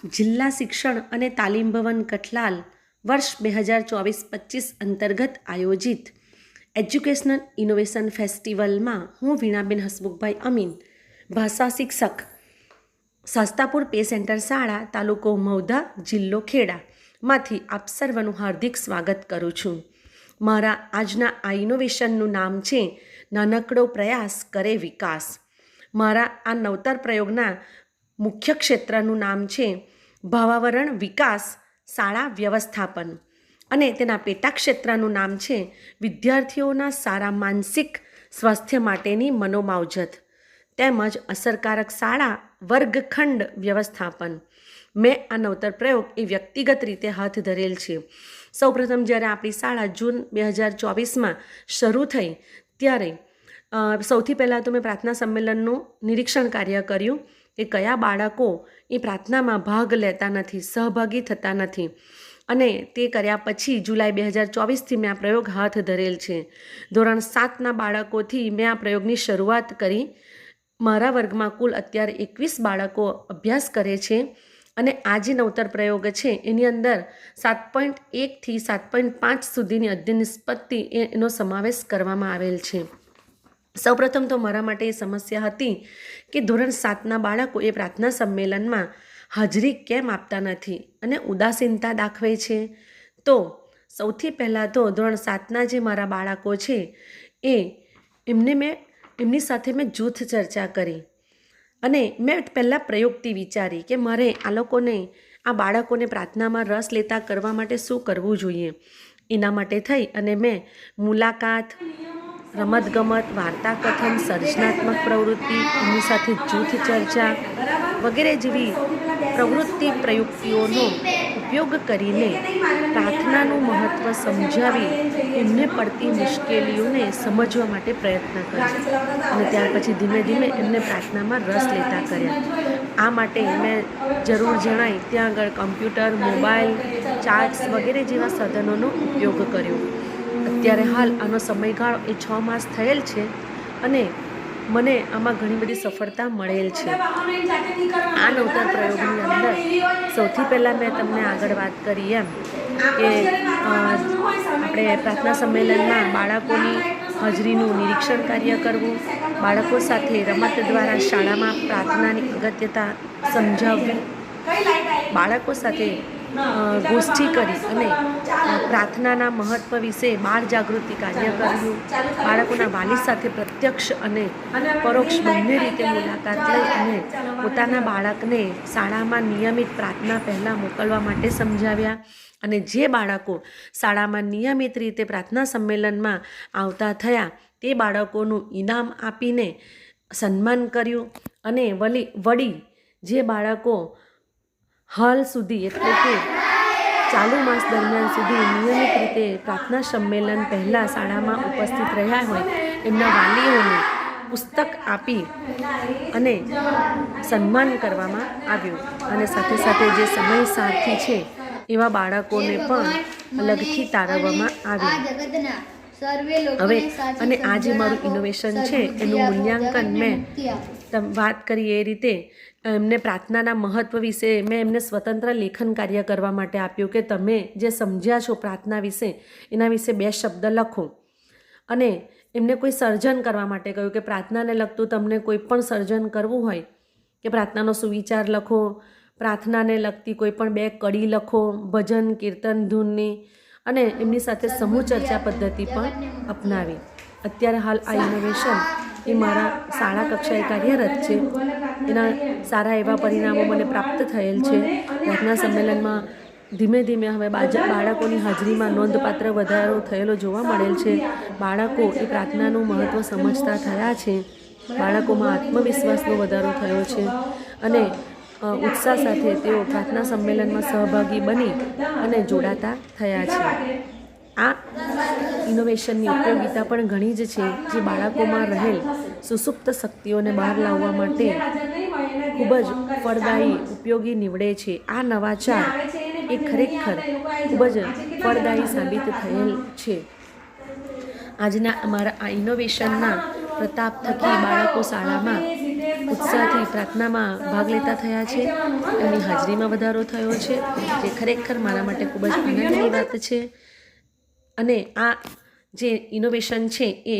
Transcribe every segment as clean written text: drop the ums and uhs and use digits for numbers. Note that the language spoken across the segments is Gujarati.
જિલ્લા શિક્ષણ અને તાલીમ ભવન કઠલાલ વર્ષ 2024-25 અંતર્ગત આયોજિત એજ્યુકેશનલ ઇનોવેશન ફેસ્ટિવલમાં હું વીણાબેન હસમુખભાઈ અમીન, ભાષા શિક્ષક, શાસ્તાપુર પે સેન્ટર શાળા, તાલુકો મહુધા, જિલ્લો ખેડામાંથી આપ સર્વનું હાર્દિક સ્વાગત કરું છું. મારા આજના આ ઇનોવેશનનું નામ છે નાનકડો પ્રયાસ કરે વિકાસ. મારા આ નવતર પ્રયોગના મુખ્ય ક્ષેત્રનું નામ છે ભાવાવરણ વિકાસ શાળા વ્યવસ્થાપન અને તેના પેટા ક્ષેત્રનું નામ છે વિદ્યાર્થીઓના સારા માનસિક સ્વાસ્થ્ય માટેની મનોમાવજત તેમજ અસરકારક શાળા વર્ગખંડ વ્યવસ્થાપન. મેં આ નવતર પ્રયોગ એ વ્યક્તિગત રીતે હાથ ધરેલ છે. સૌપ્રથમ જ્યારે આપણી શાળા જૂન 2024માં શરૂ થઈ ત્યારે સૌથી પહેલાં તો મેં પ્રાર્થના સંમેલનનું નિરીક્ષણ કાર્ય કર્યું કે કયા બાળકો એ પ્રાર્થનામાં ભાગ લેતા નથી, સહભાગી થતા નથી, અને તે કર્યા પછી જુલાઈ 2024થી મેં આ પ્રયોગ હાથ ધરેલ છે. ધોરણ 7ના બાળકોથી મેં આ પ્રયોગની શરૂઆત કરી. મારા વર્ગમાં કુલ અત્યારે 21 બાળકો અભ્યાસ કરે છે અને આ જે નવતર પ્રયોગ છે એની અંદર 7.1 થી 7.5 સુધીની અધ્યયન નિષ્પત્તિ એનો સમાવેશ કરવામાં આવેલ છે. સૌપ્રથમ તો મારા માટે એ સમસ્યા હતી કે ધોરણ 7ના બાળકો એ પ્રાર્થના સંમેલનમાં હાજરી કેમ આપતા નથી અને ઉદાસીનતા દાખવે છે. તો સૌથી પહેલાં તો ધોરણ 7ના જે મારા બાળકો છે એમની સાથે મેં જૂથ ચર્ચા કરી અને મેં પહેલાં પ્રયોગથી વિચારી કે મારે આ બાળકોને પ્રાર્થનામાં રસ લેતા કરવા માટે શું કરવું જોઈએ. એના માટે થઈ અને મેં મુલાકાત, રમતગમત, વાર્તા કથન, સર્જનાત્મક પ્રવૃત્તિ, એમની સાથે જૂથ ચર્ચા વગેરે જેવી પ્રયુક્તિઓનો ઉપયોગ કરીને પ્રાર્થનાનું મહત્ત્વ સમજાવી એમને પડતી મુશ્કેલીઓને સમજવા માટે પ્રયત્ન કર્યો અને ત્યાર પછી ધીમે ધીમે એમને પ્રાર્થનામાં રસ લેતા કર્યા. આ માટે મેં જરૂર જણાય ત્યાં આગળ કમ્પ્યુટર, મોબાઈલ, ચાર્ટ્સ વગેરે જેવા સાધનોનો ઉપયોગ કર્યો. અત્યારે હાલ આનો સમયગાળો એ 6 માસ થયેલ છે અને મને આમાં ઘણી બધી સફળતા મળેલ છે. આ નવતર પ્રયોગની અંદર સૌથી પહેલાં મેં તમને આગળ વાત કરી એમ કે આપણે પ્રાર્થના સંમેલનમાં બાળકોની હાજરીનું નિરીક્ષણ કાર્ય કરવું, બાળકો સાથે રમત દ્વારા શાળામાં પ્રાર્થનાની અગત્યતા સમજાવવી, બાળકો સાથે ગોષ્ઠી કરી અને પ્રાર્થનાના મહત્ત્વ વિશે બાળ જાગૃતિ કાર્ય કર્યું, બાળકોના વાલી સાથે પ્રત્યક્ષ અને પરોક્ષ બંને રીતે મુલાકાત લઈ અને પોતાના બાળકને શાળામાં નિયમિત પ્રાર્થના પહેલાં મોકલવા માટે સમજાવ્યા અને જે બાળકો શાળામાં નિયમિત રીતે પ્રાર્થના સંમેલનમાં આવતા થયા તે બાળકોનું ઇનામ આપીને સન્માન કર્યું અને વળી જે બાળકો હાલ સુધી એટલે કે ચાલુ માસ દરમિયાન સુધી નિયમિત રીતે પ્રાર્થના સંમેલન પહેલાં શાળામાં ઉપસ્થિત રહ્યા હોય એમના વાલીઓને પુસ્તક આપી અને સન્માન કરવામાં આવ્યું અને સાથે સાથે જે સમય સાથી છે એવા બાળકોને પણ અલગથી તારવવામાં આવ્યું. હવે અને આ જે મારું ઇનોવેશન છે એનું મૂલ્યાંકન મેં વાત કરી એ રીતે એમને પ્રાર્થનાના મહત્ત્વ વિશે મેં એમને સ્વતંત્ર લેખન કાર્ય કરવા માટે આપ્યું કે તમે જે સમજ્યા છો પ્રાર્થના વિશે એના વિશે 2 શબ્દ લખો અને એમને કોઈ સર્જન કરવા માટે કહ્યું કે પ્રાર્થનાને લગતું તમને કોઈ પણ સર્જન કરવું હોય કે પ્રાર્થનાનો સુવિચાર લખો, પ્રાર્થનાને લગતી કોઈ પણ 2 કડી લખો, ભજન, કીર્તન, ધૂનની, અને એમની સાથે સમૂહ ચર્ચા પદ્ધતિ પણ અપનાવી. અત્યારે હાલ આ ઇનોવેશન એ મારા શાળા કક્ષાએ કાર્યરત છે. એના સારા એવા પરિણામો મને પ્રાપ્ત થયેલ છે. પ્રાર્થના સંમેલનમાં ધીમે ધીમે હવે બાળકોની હાજરીમાં નોંધપાત્ર વધારો થયેલો જોવા મળેલ છે. બાળકો એ પ્રાર્થનાનું મહત્ત્વ સમજતા થયા છે. બાળકોમાં આત્મવિશ્વાસનો વધારો થયો છે અને ઉત્સાહ સાથે તેઓ પ્રાર્થના સંમેલનમાં સહભાગી બની અને જોડાતા થયા છે. આ ઇનોવેશનની ઉપયોગિતા પણ ઘણી જ છે જે બાળકોમાં રહેલ સુસુપ્ત શક્તિઓને બહાર લાવવા માટે ખૂબ જ ફળદાયી ઉપયોગી નીવડે છે. આ નવાચાર એ ખરેખર ખૂબ જ ફળદાયી સાબિત થયેલ છે. આજના અમારા આ ઇનોવેશનના પ્રતાપ થકી બાળકો શાળામાં ઉત્સાહથી પ્રાર્થનામાં ભાગ લેતા થયા છે. એમની હાજરીમાં વધારો થયો છે, જે ખરેખર મારા માટે ખૂબ જ આનંદની વાત છે. અને આ જે ઇનોવેશન છે એ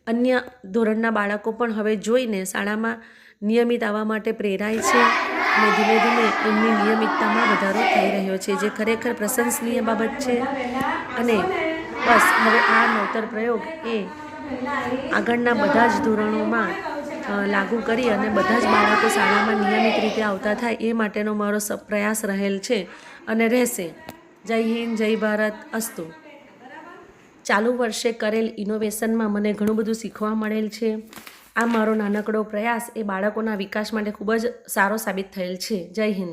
અન્ય ધોરણના બાળકો પણ હવે જોઈને શાળામાં નિયમિત આવવા માટે પ્રેરાય છે અને ધીમે ધીમે એમની નિયમિતતામાં વધારો થઈ રહ્યો છે, જે ખરેખર પ્રશંસનીય બાબત છે. અને બસ હવે આ નવતર પ્રયોગ એ આગળના બધા જ ધોરણોમાં લાગુ કરી અને બધા જ બાળકો શાળામાં નિયમિત રીતે આવતા થાય એ માટેનો મારો પ્રયાસ રહેલ છે અને રહેશે. જય હિન્દ, જય ભારત, અસ્તુ. ચાલુ વર્ષે કરેલ ઇનોવેશનમાં મને ઘણું બધું શીખવા મળેલ છે. આ મારો નાનકડો પ્રયાસ એ બાળકોના વિકાસ માટે ખૂબ જ સારો સાબિત થયેલ છે. જય હિન્દ.